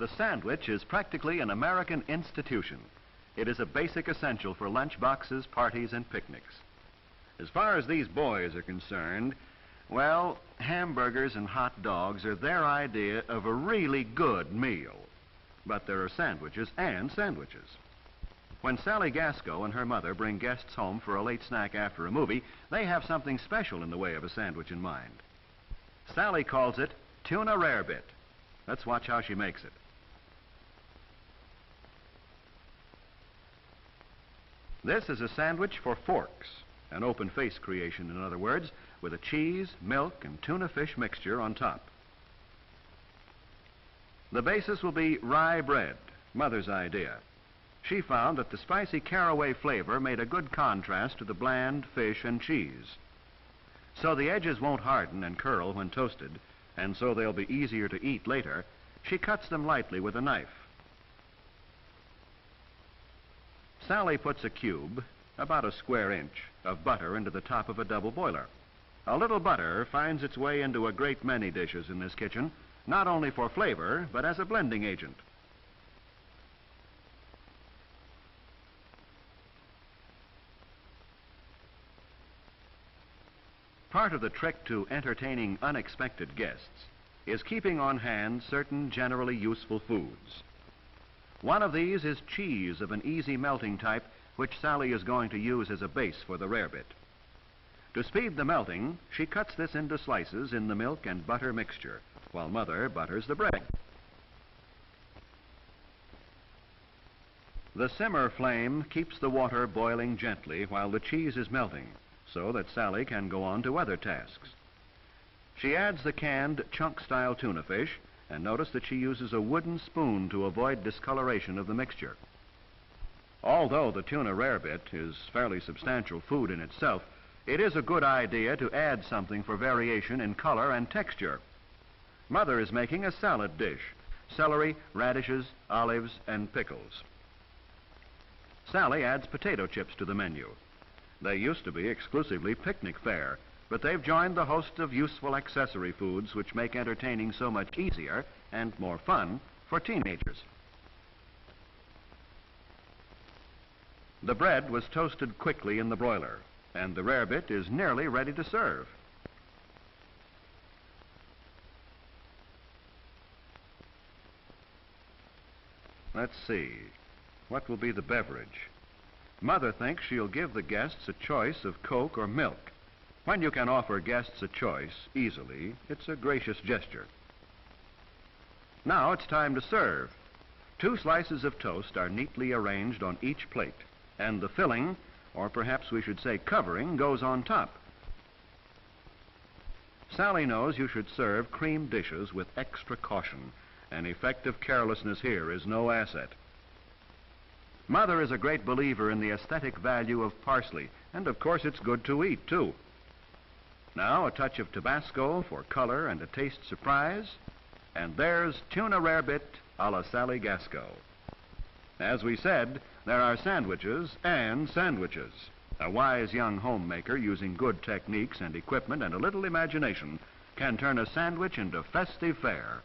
The sandwich is practically an American institution. It is a basic essential for lunch boxes, parties, and picnics. As far as these boys are concerned, well, hamburgers and hot dogs are their idea of a really good meal. But there are sandwiches and sandwiches. When Sally Gasco and her mother bring guests home for a late snack after a movie, they have something special in the way of a sandwich in mind. Sally calls it tuna rarebit. Let's watch how she makes it. This is a sandwich for forks, an open-face creation, in other words, with a cheese, milk, and tuna fish mixture on top. The basis will be rye bread, Mother's idea. She found that the spicy caraway flavor made a good contrast to the bland fish and cheese. So the edges won't harden and curl when toasted, and so they'll be easier to eat later. She cuts them lightly with a knife. Sally puts a cube, about a square inch, of butter into the top of a double boiler. A little butter finds its way into a great many dishes in this kitchen, not only for flavor, but as a blending agent. Part of the trick to entertaining unexpected guests is keeping on hand certain generally useful foods. One of these is cheese of an easy melting type, which Sally is going to use as a base for the rarebit. To speed the melting, she cuts this into slices in the milk and butter mixture, while Mother butters the bread. The simmer flame keeps the water boiling gently while the cheese is melting, so that Sally can go on to other tasks. She adds the canned chunk-style tuna fish, and notice that she uses a wooden spoon to avoid discoloration of the mixture. Although the tuna rarebit is fairly substantial food in itself, it is a good idea to add something for variation in color and texture. Mother is making a salad dish: celery, radishes, olives, and pickles. Sally adds potato chips to the menu. They used to be exclusively picnic fare, but they've joined the host of useful accessory foods which make entertaining so much easier and more fun for teenagers. The bread was toasted quickly in the broiler, and the rarebit is nearly ready to serve. Let's see, what will be the beverage? Mother thinks she'll give the guests a choice of Coke or milk. When you can offer guests a choice easily, it's a gracious gesture. Now it's time to serve. 2 slices of toast are neatly arranged on each plate, and the filling, or perhaps we should say covering, goes on top. Sally knows you should serve cream dishes with extra caution. An effective carelessness here is no asset. Mother is a great believer in the aesthetic value of parsley, and of course it's good to eat, too. Now a touch of Tabasco for color and a taste surprise, and there's tuna rarebit a la Sally Gasco. As we said, there are sandwiches and sandwiches. A wise young homemaker using good techniques and equipment and a little imagination can turn a sandwich into festive fare.